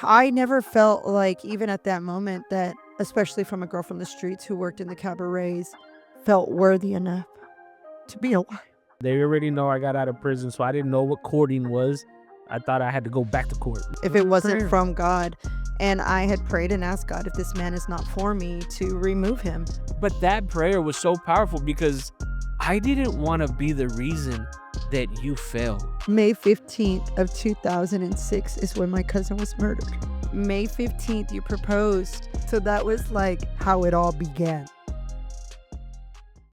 I never felt like, even at that moment, that, especially from a girl from the streets who worked in the cabarets, felt worthy enough to be alive. They already know I got out of prison, so I didn't know what courting was. I thought I had to go back to court. If it wasn't from God, and I had prayed and asked God, if this man is not for me, to remove him. But that prayer was so powerful because I didn't want to be the reason that you fell. May 15th of 2006 is when my cousin was murdered. May 15th, you proposed. So that was like how it all began.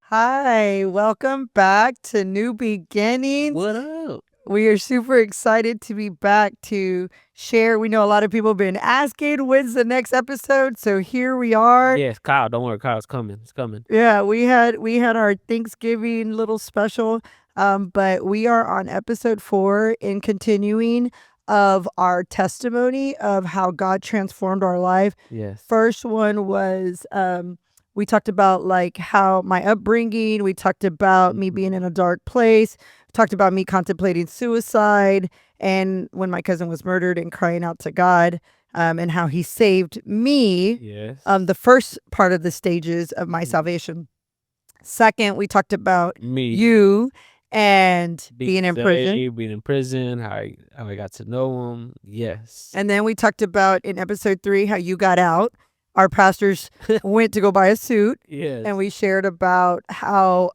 Hi, welcome back to New Beginnings. What up? We are super excited to be back to share. We know a lot of people have been asking, when's the next episode? So here we are. Yes, Kyle, don't worry, Kyle's coming. It's coming. Yeah, we had our Thanksgiving little special, but we are on episode 4 in continuing of our testimony of how God transformed our life. Yes. First one was we talked about like how my upbringing, we talked about me being in a dark place, talked about me contemplating suicide, and when my cousin was murdered and crying out to God, and how he saved me. Yes. The first part of the stages of my salvation. Second, we talked about Me. you and being in prison. Being in prison, how I got to know him. Yes. And then we talked about in episode 3 how you got out. Our pastors went to go buy a suit. Yes. And we shared about how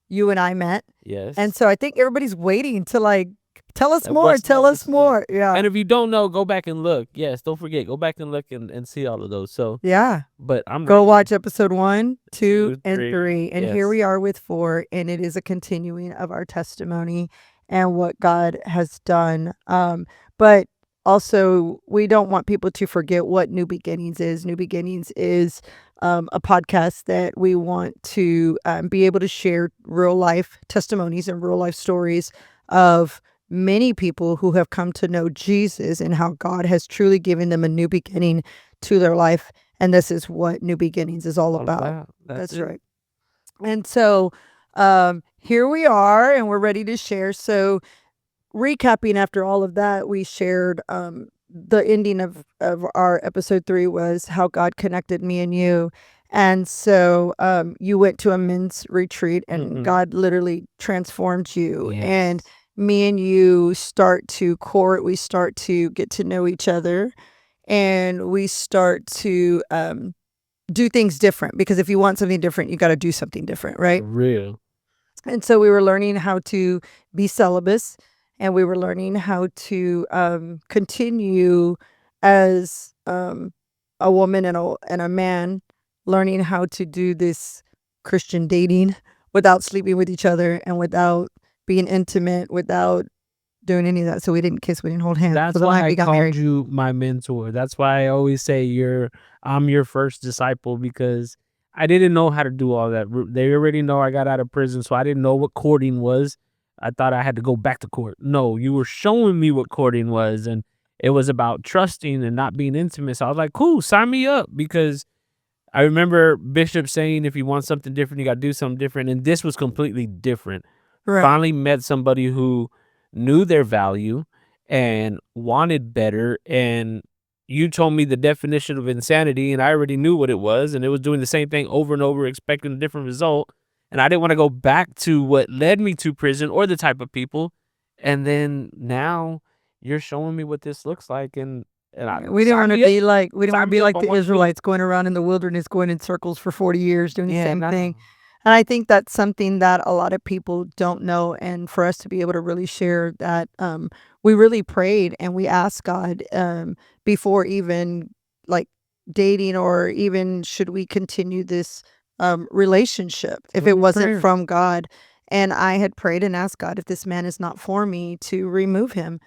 you and I met. Yes. And so I think everybody's waiting to like, tell us more. Yeah. And if you don't know, go back and look. Yes, don't forget, go back and look and see all of those. So yeah. But I'm Go watch episode 1, 2, 2, and 3. And yes. here we are with 4, and it is a continuing of our testimony and what God has done. But also, we don't want people to forget what New Beginnings is. New Beginnings is a podcast that we want to be able to share real life testimonies and real life stories of many people who have come to know Jesus and how God has truly given them a new beginning to their life. And this is what New Beginnings is all about. That's right. And so here we are, and we're ready to share. So recapping after all of that, we shared the ending of our episode 3 was how God connected me and you. And so you went to a men's retreat, and God literally transformed you. Yes. And me and you start to court. We start to get to know each other, and we start to do things different, because if you want something different, you got to do something different, right? Real. And so we were learning how to be celibate, and we were learning how to continue as a woman and a man, learning how to do this Christian dating without sleeping with each other and without being intimate, without doing any of that. So we didn't kiss, we didn't hold hands. That's why I called you my mentor. That's why I always say I'm your first disciple, because I didn't know how to do all that. They already know I got out of prison, so I didn't know what courting was. I thought I had to go back to court. No, you were showing me what courting was, and it was about trusting and not being intimate. So I was like, cool, sign me up, because I remember Bishop saying, if you want something different, you got to do something different. And this was completely different. Right. Finally met somebody who knew their value and wanted better. And you told me the definition of insanity, and I already knew what it was. And it was doing the same thing over and over, expecting a different result. And I didn't want to go back to what led me to prison or the type of people. And then now you're showing me what this looks like. And we didn't want to be like the the Israelites going around in the wilderness, going in circles for 40 years, doing the same thing. And I think that's something that a lot of people don't know. And for us to be able to really share that, we really prayed and we asked God before even like dating, or even should we continue this relationship if it wasn't from God. And I had prayed and asked God, if this man is not for me, to remove him.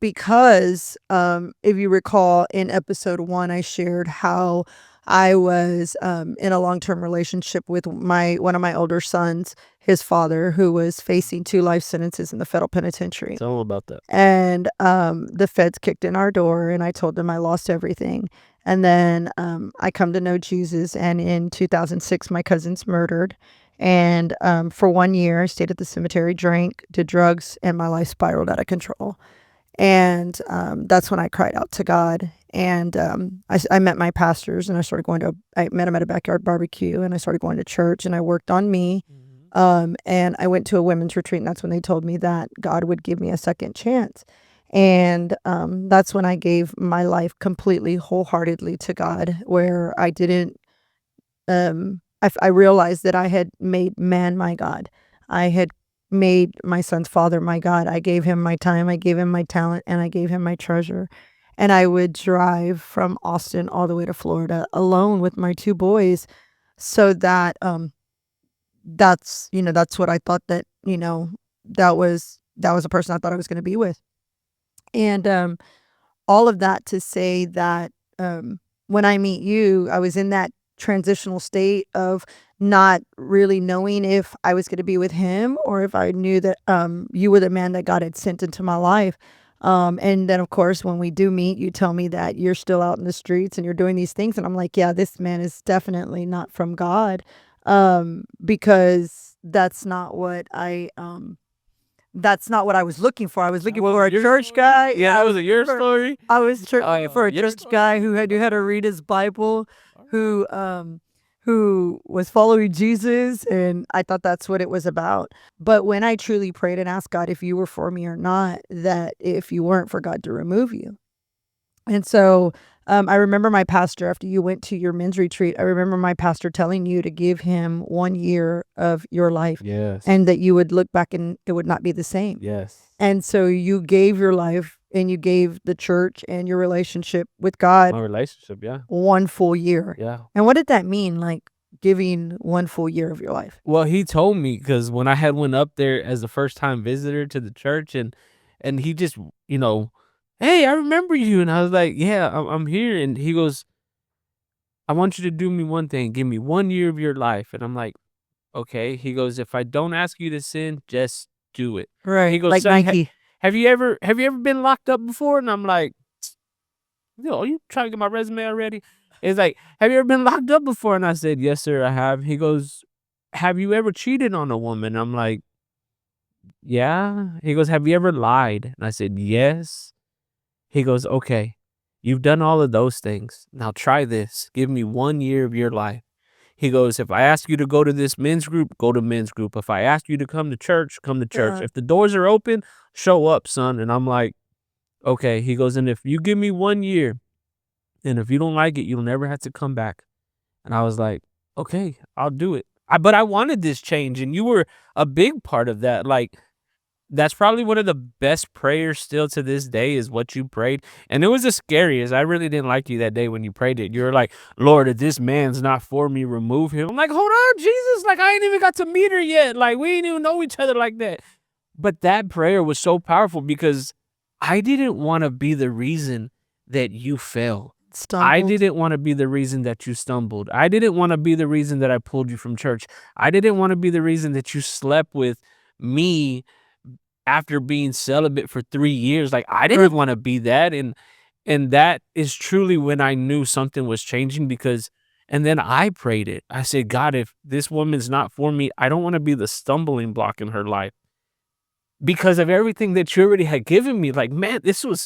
Because if you recall, in episode 1, I shared how I was in a long-term relationship with one of my older sons, his father, who was facing 2 life sentences in the federal penitentiary. Tell them about that. And the feds kicked in our door, and I told them I lost everything. And then I come to know Jesus, and in 2006, my cousin's murdered. And for 1 year, I stayed at the cemetery, drank, did drugs, and my life spiraled out of control. And that's when I cried out to God. And I met my pastors, and I met them at a backyard barbecue, and I started going to church, and I worked on me. And I went to a women's retreat, and that's when they told me that God would give me a second chance. And that's when I gave my life completely, wholeheartedly to God, where I didn't, I realized that I had made man my God. I had made my son's father my God. I gave him my time, I gave him my talent, and I gave him my treasure. And I would drive from Austin all the way to Florida alone with my 2 boys, so that, that's what I thought that, that was a person I thought I was gonna be with. And, all of that to say that, when I meet you, I was in that transitional state of not really knowing if I was gonna be with him, or if I knew that, you were the man that God had sent into my life. And then, of course, when we do meet, you tell me that you're still out in the streets and you're doing these things, and I'm like, "Yeah, this man is definitely not from God," because that's not what I was looking for. I was looking for a church guy. Yeah, that was your story. I was looking for a your church guy who knew how to read his Bible, who was following Jesus, and I thought that's what it was about. But when I truly prayed and asked God if you were for me or not, that if you weren't, for God to remove you. And so, I remember my pastor, after you went to your men's retreat, I remember my pastor telling you to give him 1 year of your life, Yes. and that you would look back and it would not be the same. Yes. And so you gave your life, and you gave the church and your relationship with God My relationship, yeah. 1 full year. Yeah. And what did that mean, like, giving 1 full year of your life? Well, he told me because when I had went up there as a first time visitor to the church, and he just, you know, hey, I remember you, and I was like, yeah, I'm here, and he goes, I want you to do me one thing, give me 1 year of your life, and I'm like, okay. He goes, if I don't ask you to sin, just do it. He Right, goes, like son, Nike. have you ever been locked up before? And I'm like, yo, are you trying to get my resume already? It's like, have you ever been locked up before? And I said, yes, sir, I have. He goes, have you ever cheated on a woman? I'm like, yeah. He goes, have you ever lied? And I said, yes. He goes, okay, you've done all of those things. Now try this. Give me 1 year of your life. He goes, if I ask you to go to this men's group, go to men's group. If I ask you to come to church, come to church. Yeah. If the doors are open, show up, son. And I'm like, okay. He goes, and if you give me 1 year, and if you don't like it, you'll never have to come back. And I was like, okay, I'll do it. But I wanted this change, and you were a big part of that. Like, that's probably one of the best prayers still to this day is what you prayed. And it was the scariest. I really didn't like you that day when you prayed it. You were like, Lord, if this man's not for me, remove him. I'm like, hold on, Jesus. Like, I ain't even got to meet her yet. Like, we ain't even know each other like that. But that prayer was so powerful because I didn't want to be the reason that you fell. I Stumbled. didn't want to be the reason that you stumbled. I didn't want to be the reason that I pulled you from church. I didn't want to be the reason that you slept with me after being celibate for 3 years. Like, I didn't want to be that, and that is truly when I knew something was changing because and then I prayed it. I said, God, if this woman's not for me, I don't want to be the stumbling block in her life because of everything that you already had given me. Like, man, this new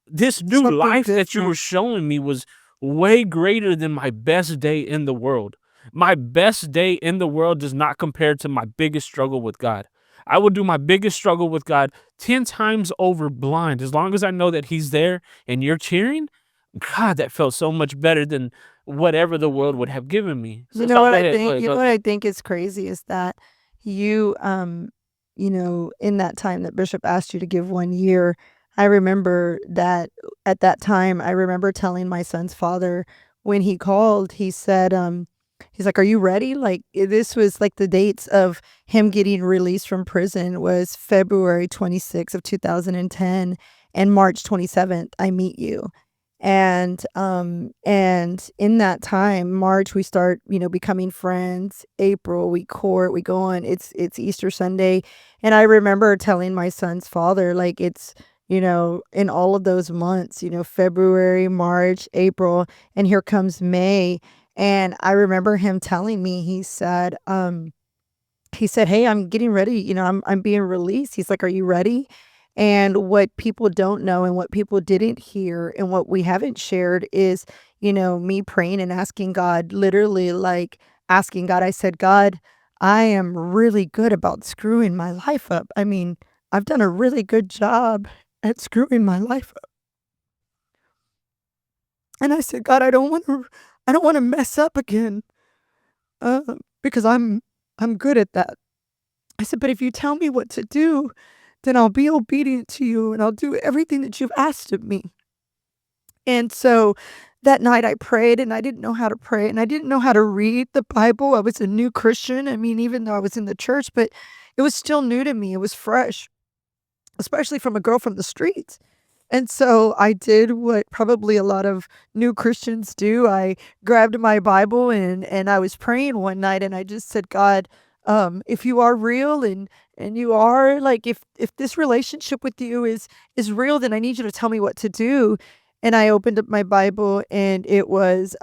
Something life that you were different. showing me was way greater than my best day in the world. My best day in the world does not compare to my biggest struggle with God. I will do my biggest struggle with God 10 times over blind. As long as I know that he's there and you're cheering, God, that felt so much better than whatever the world would have given me. You So, know so what go I ahead. Go think? ahead. You know Go. what I think is crazy is that you, in that time that Bishop asked you to give 1 year, I remember that at that time, I remember telling my son's father when he called, he said, he's like, "Are you ready?" Like, this was like the dates of him getting released from prison was February 26th of 2010, and March 27th, I meet you. And in that time, March, we start, becoming friends. April, we court, we go on. It's Easter Sunday. And I remember telling my son's father, like, it's, in all of those months, February, March, April, and here comes May. And I remember him telling me, he said, "Hey, I'm getting ready. I'm being released." He's like, "Are you ready?" And what people don't know and what people didn't hear and what we haven't shared is, me praying and asking God, literally like asking God, I said, God, I am really good about screwing my life up. I mean, I've done a really good job at screwing my life up. And I said, God, I don't want to mess up again, because I'm good at that. I said, but if you tell me what to do, then I'll be obedient to you and I'll do everything that you've asked of me. And so that night I prayed and I didn't know how to pray and I didn't know how to read the Bible. I was a new Christian. I mean, even though I was in the church, but it was still new to me. It was fresh, especially from a girl from the streets. And so I did what probably a lot of new Christians do. I grabbed my Bible and I was praying one night and I just said, God, if you are real and you are like if this relationship with you is real, then I need you to tell me what to do. And I opened up my Bible and it was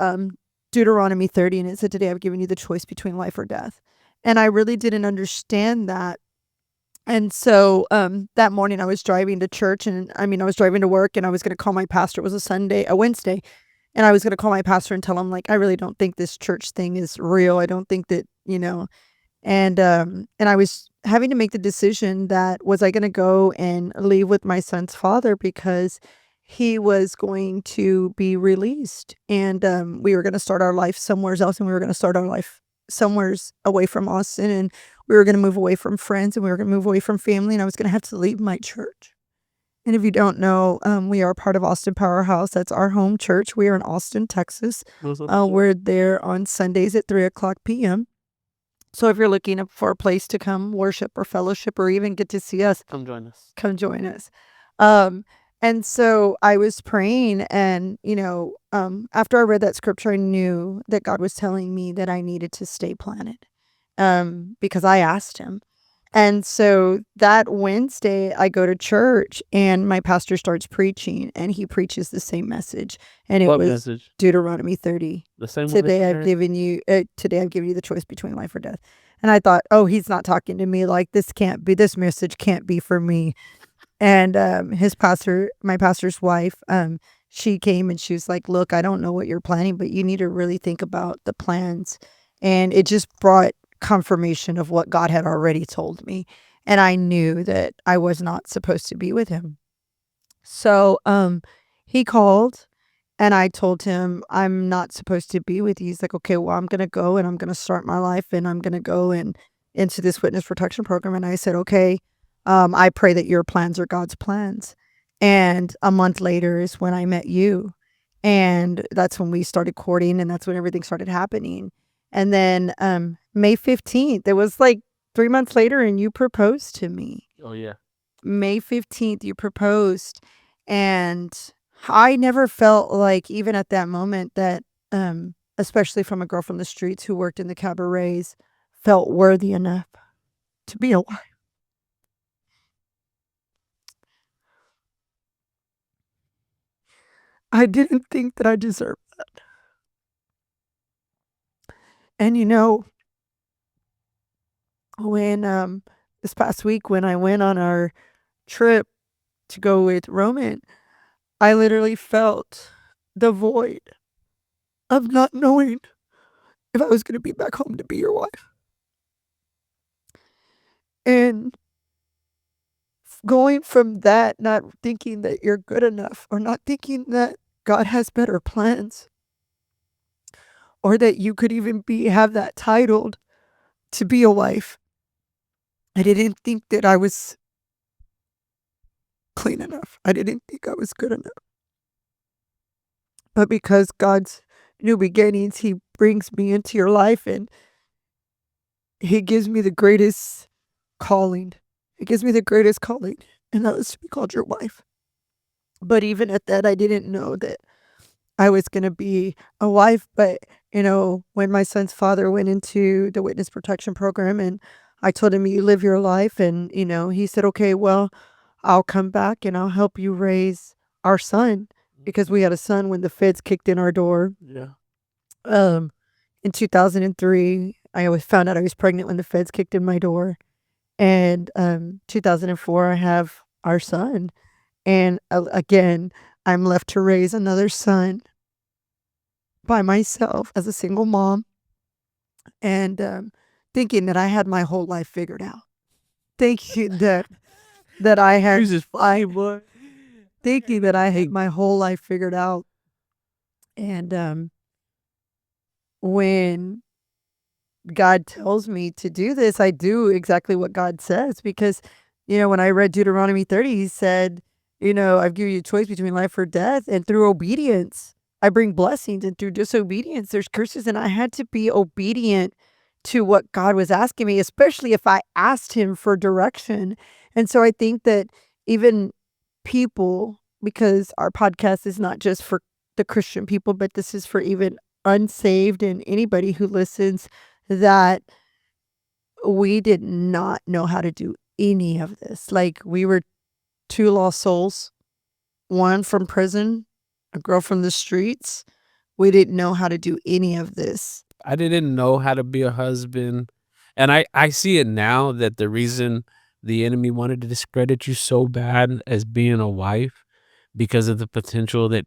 Deuteronomy 30 and it said, today I've given you the choice between life or death. And I really didn't understand that. And so, that morning I was driving to church and I mean, I was driving to work and I was gonna call my pastor. It was a Wednesday, and I was gonna call my pastor and tell him, like, I really don't think this church thing is real. I don't think that, and I was having to make the decision that was I gonna go and leave with my son's father because he was going to be released and we were gonna start our life somewhere else and we were gonna start our life somewheres away from Austin and we were gonna move away from friends and we were gonna move away from family and I was gonna have to leave my church. And if you don't know, we are part of Austin Powerhouse. That's our home church. We are in Austin, Texas. What's up? We're there on Sundays at 3:00 p.m. So if you're looking up for a place to come worship or fellowship or even get to see us, Come join us. come join us. Um, and so I was praying and, after I read that scripture, I knew that God was telling me that I needed to stay planted, because I asked him. And so that Wednesday, I go to church and my pastor starts preaching and he preaches the same message. And it What was message? Deuteronomy 30. The same one that you shared? Today I've given you the choice between life or death. And I thought, oh, he's not talking to me. Like this message can't be for me. And my pastor's wife, she came and she was like, look, I don't know what you're planning, but you need to really think about the plans. And it just brought confirmation of what God had already told me. And I knew that I was not supposed to be with him. So he called and I told him I'm not supposed to be with you. He's like, okay, well, I'm gonna go and I'm gonna start my life and I'm gonna go and into this witness protection program. And I said, okay, I pray that your plans are God's plans. And a month later is when I met you. And that's when we started courting and that's when everything started happening. And then May 15th, it was like 3 months later and you proposed to me. Oh yeah. May 15th, you proposed. And I never felt like, even at that moment, that, especially from a girl from the streets who worked in the cabarets, felt worthy enough to be a wife. I didn't think that I deserved that. And when this past week when I went on our trip to go with Roman, I literally felt the void of not knowing if I was going to be back home to be your wife. And going from that, not thinking that you're good enough or not thinking that God has better plans or that you could even have that titled to be a wife. I didn't think that I was clean enough. I didn't think I was good enough. But because God's new beginnings, he brings me into your life and he gives me the greatest calling. He gives me the greatest calling, and that was to be called your wife. But even at that, I didn't know that I was going to be a wife. But, when my son's father went into the witness protection program and I told him, you live your life. And, he said, okay, well, I'll come back and I'll help you raise our son because we had a son when the feds kicked in our door. Yeah. In 2003, I always found out I was pregnant when the feds kicked in my door. And 2004, I have our son. And again, I'm left to raise another son by myself as a single mom and thinking that I had my whole life figured out. Thinking that I had Yours is funny, boy. thinking that I had my whole life figured out. And when God tells me to do this, I do exactly what God says because, when I read Deuteronomy 30, he said, I've given you a choice between life or death, and through obedience, I bring blessings, and through disobedience, there's curses. And I had to be obedient to what God was asking me, especially if I asked him for direction. And so I think that even people, because our podcast is not just for the Christian people, but this is for even unsaved and anybody who listens, that we did not know how to do any of this. Like, we were two lost souls, one from prison, a girl from the streets. We didn't know how to do any of this. I didn't know how to be a husband. And I see it now that the reason the enemy wanted to discredit you so bad as being a wife because of the potential that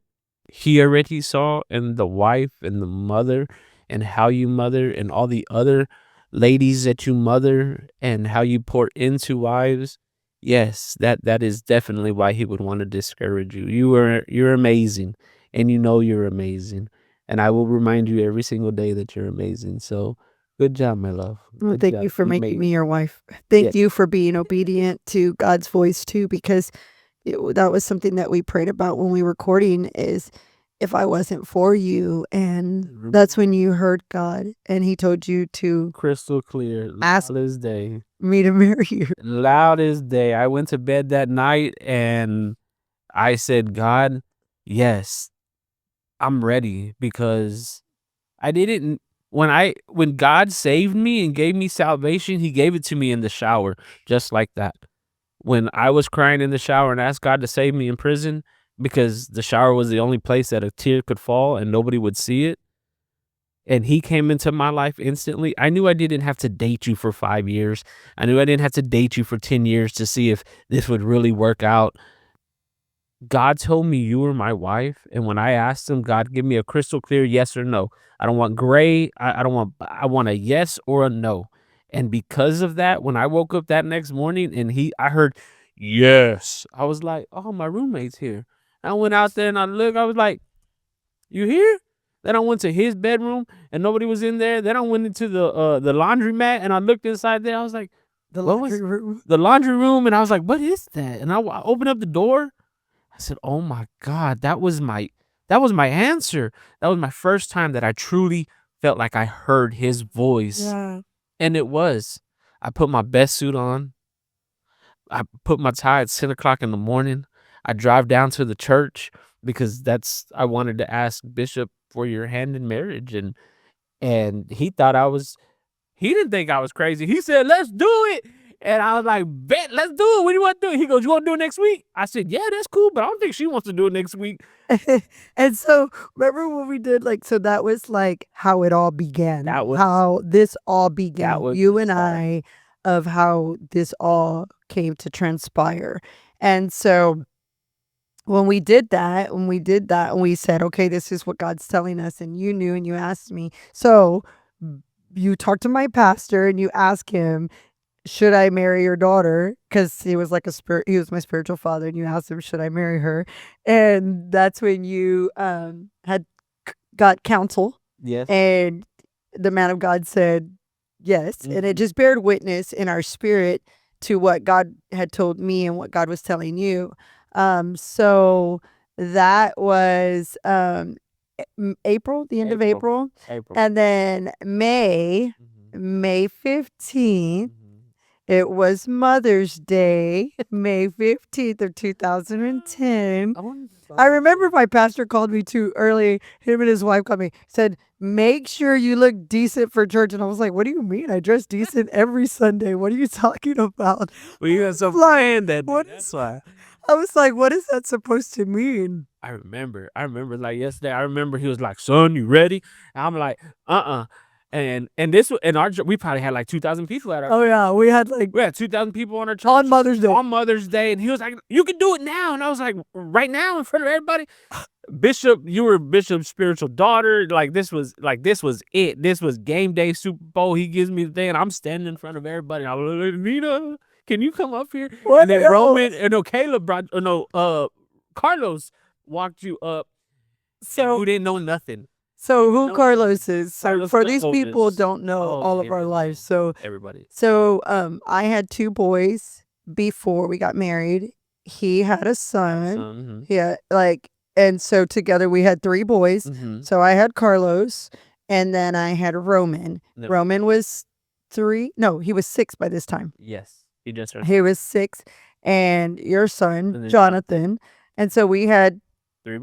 he already saw in the wife and the mother and how you mother and all the other ladies that you mother and how you pour into wives. Yes, that is definitely why he would want to discourage you. You're amazing and you know you're amazing. And I will remind you every single day that you're amazing. So good job, my love. Well, Good thank job. you for You making made me it. your wife. Yeah. Thank you for being obedient to God's voice too, because that was something that we prayed about when we were courting, is if I wasn't for you. And that's when you heard God and he told you to Crystal clear, ask loud as day. me to marry you. Loud as day. I went to bed that night and I said, God, yes, I'm ready because I didn't when God saved me and gave me salvation, he gave it to me in the shower just like that. When I was crying in the shower and asked God to save me in prison because the shower was the only place that a tear could fall and nobody would see it, and he came into my life instantly, I knew I didn't have to date you for 5 years. I knew I didn't have to date you for 10 years to see if this would really work out. God told me you were my wife, and when I asked him, God, give me a crystal clear yes or no. I don't want gray. I don't want. I want a yes or a no. And because of that, when I woke up that next morning and I heard yes, I was like, oh, my roommate's here. I went out there and I looked. I was like, you here? Then I went to his bedroom and nobody was in there. Then I went into the laundromat and I looked inside there. I was like, The what laundry was room. the laundry room? And I was like, what is that? And I opened up the door. I said, "Oh my God, that was my answer. That was my first time that I truly felt like I heard his voice." Yeah. And it was. I put my best suit on. I put my tie at 10 o'clock in the morning. I drive down to the church because I wanted to ask Bishop for your hand in marriage. And he didn't think I was crazy. He said, let's do it. And I was like, bet, let's do it. What do you want to do? He goes, you want to do it next week? I said, yeah, that's cool, but I don't think she wants to do it next week. And so remember when we did, like, so that was like how it all began, That was how this all that began, was you the and start. I, of how this all came to transpire. And so when we said, okay, this is what God's telling us, and you knew and you asked me. So you talked to my pastor and you asked him, should I marry your daughter? Because he was like he was my spiritual father, and you asked him, should I marry her? And that's when you had got counsel, Yes. and the man of God said yes. And it just bared witness in our spirit to what God had told me and what God was telling you. So that was April, the end of April. April. And then May 15th, it was Mother's Day, May 15th of 2010. I remember my pastor called me too early. Him and his wife called me, said, make sure you look decent for church. And I was like, what do you mean? I dress decent every Sunday. What are you talking about? Well, you had some Like, plan that day. what That's is why. I was like, what is that supposed to mean? I remember like yesterday. I remember he was like, son, you ready? And I'm like, uh-uh. And this in our we probably had like 2,000 people at our. Oh yeah, we had like We had 2,000 people on our church on Mother's Day. on Mother's Day, and he was like, "You can do it now," and I was like, "Right now in front of everybody." Bishop, you were Bishop's spiritual daughter. Like this was it. This was game day Super Bowl. He gives me the thing, and I'm standing in front of everybody. And I'm like, Nina, can you come up here? What And then else? Roman, no, Caleb brought, Carlos walked you up. So who didn't know nothing. So who No. Carlos is? So Carlos for these Colon people is- don't know oh, all of yeah, our yeah, lives. yeah. So Everybody. I had 2 boys before we got married. He had a son. Mhm. Yeah, like, and so together we had 3 boys. Mhm. So I had Carlos, and then I had Roman. No. Roman was 3. No, he was 6 by this time. Yes, he just turned He was 6, and your son, And then Jonathan. And so we had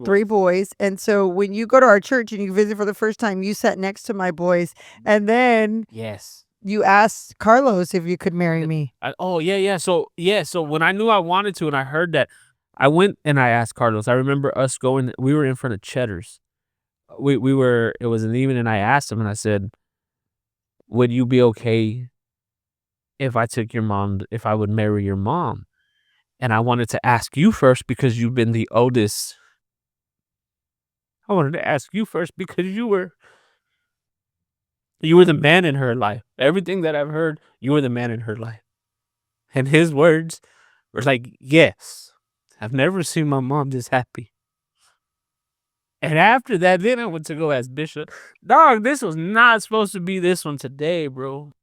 3 boys. And so when you go to our church and you visit for the first time, you sat next to my boys, and then Yes. you asked Carlos if you could marry me. Yeah. So when I knew I wanted to, and I heard that, I went and I asked Carlos. I remember us going. We were in front of Cheddar's. We were. It was an evening, and I asked him, and I said, "Would you be okay if I took your mom? If I would marry your mom?" And I wanted to ask you first because you've been the oldest. I wanted to ask you first because you were the man in her life. Everything that I've heard, you were the man in her life. And his words were like, "Yes, I've never seen my mom this happy." And after that, then I went to go ask Bishop. Dog, this was not supposed to be this one today, bro.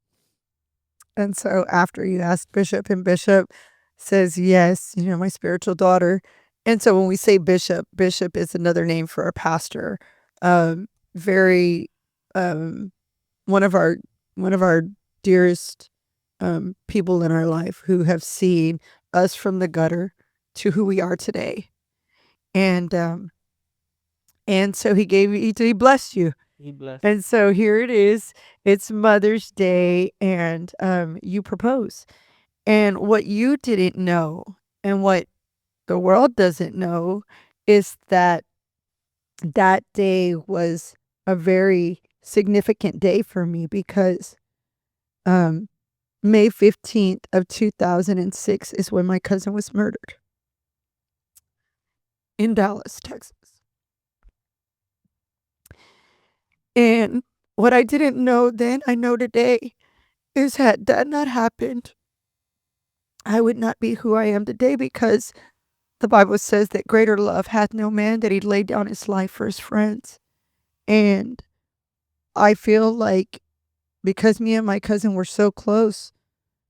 And so after you asked Bishop, and Bishop says, yes, my spiritual daughter. And so when we say Bishop, Bishop is another name for a pastor. Very, one of our dearest people in our life who have seen us from the gutter to who we are today. And so he blessed you. He blessed. And so here it is. It's Mother's Day, and you propose. And what you didn't know, and what the world doesn't know, is that that day was a very significant day for me, because May 15th of 2006 is when my cousin was murdered in Dallas, Texas. And what I didn't know then, I know today, is had that not happened, I would not be who I am today, because the Bible says that greater love hath no man, that he laid down his life for his friends. And I feel like because me and my cousin were so close,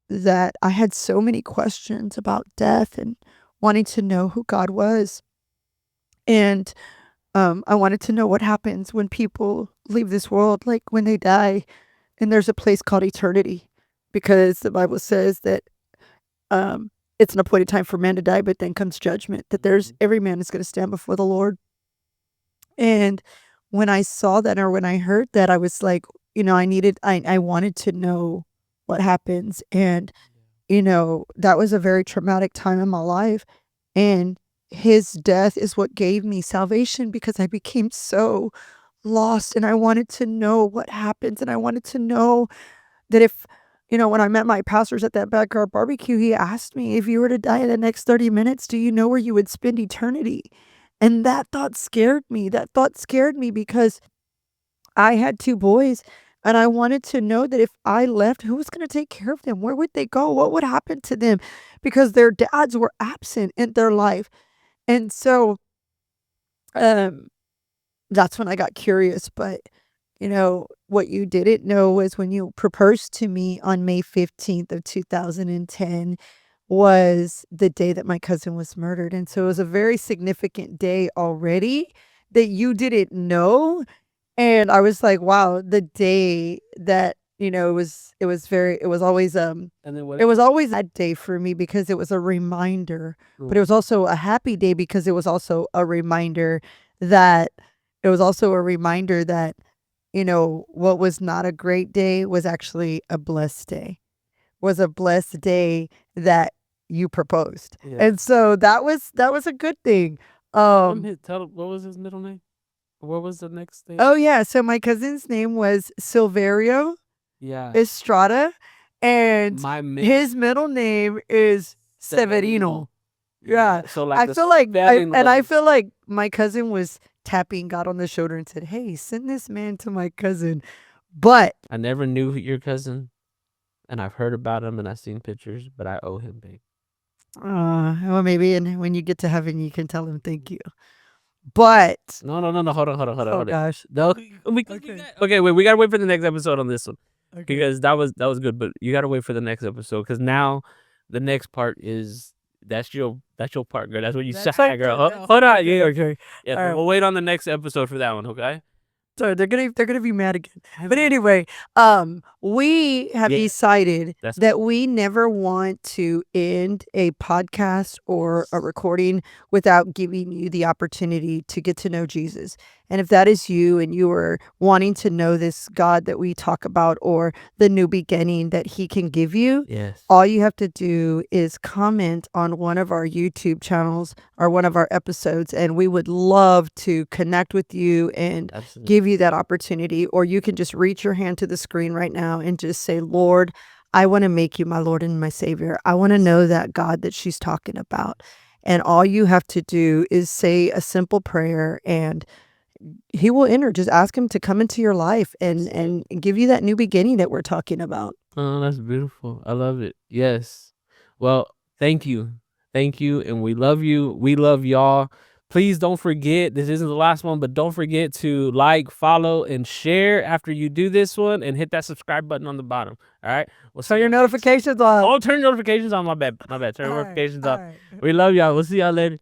that I had so many questions about death and wanting to know who God was. And I wanted to know what happens when people leave this world, like when they die, and there's a place called eternity, because the Bible says that it's an appointed time for man to die, but then comes judgment, that every man is going to stand before the Lord. And when I saw that, or when I heard that, I was like, I wanted to know what happens. And, that was a very traumatic time in my life. And his death is what gave me salvation, because I became so lost, and I wanted to know what happens. And I wanted to know that if, when I met my pastors at that backyard barbecue, he asked me, if you were to die in the next 30 minutes, do you know where you would spend eternity? And that thought scared me. That thought scared me because I had 2 boys, and I wanted to know that if I left, who was going to take care of them? Where would they go? What would happen to them? Because their dads were absent in their life. And so that's when I got curious. But, what you didn't know was when you proposed to me on May 15th of 2010 was the day that my cousin was murdered. And so it was a very significant day already that you didn't know. And I was like, wow, the day that, it was always, And then what? it was always that day for me, because it was a reminder, but it was also a happy day, because it was also a reminder that, what was not a great day was actually a blessed day, was a blessed day that you proposed. Yeah. And so that was a good thing. Tell him what was his middle name? What was the next thing? Oh yeah, so my cousin's name was Silverio Yeah. Estrada, and My his middle name is Severino. Yeah. So like I the feel like spelling I of feel like my cousin was tapping God on the shoulder and said, "Hey, send this man to my cousin." But I never knew your cousin, and I've heard about him and I've seen pictures, but I owe him, babe. well, maybe when you get to heaven, you can tell him thank you. But No. Hold on. oh gosh, No, Okay. okay, wait. We gotta wait for the next episode on this one okay. because that was good. But you gotta wait for the next episode because now the next part is that's your part, girl. That's what you That's say, my girl. part, Hold on, okay, yeah, okay. yeah. All right. We'll wait on the next episode for that one, okay? So they're gonna be mad again. But anyway, we have Yeah, decided that's- that we never want to end a podcast or a recording without giving you the opportunity to get to know Jesus. And if that is you and you are wanting to know this God that we talk about or the new beginning that he can give you, Yes. all you have to do is comment on one of our YouTube channels or one of our episodes, and we would love to connect with you and Absolutely. give you that opportunity. Or you can just reach your hand to the screen right now and just say, Lord, I want to make you my Lord and my Savior. I want to know that God that she's talking about. And all you have to do is say a simple prayer and he will enter. Just ask him to come into your life and give you that new beginning that we're talking about. Oh, that's beautiful. I love it. Yes. Well, thank you. Thank you. And we love you. We love y'all. Please don't forget, this isn't the last one, but don't forget to like, follow, and share after you do this one and hit that subscribe button on the bottom. All right. We'll So see your y'all next- notifications on. Oh, turn notifications on. My bad. Turn All right, notifications all on. right. We love y'all. We'll see y'all later.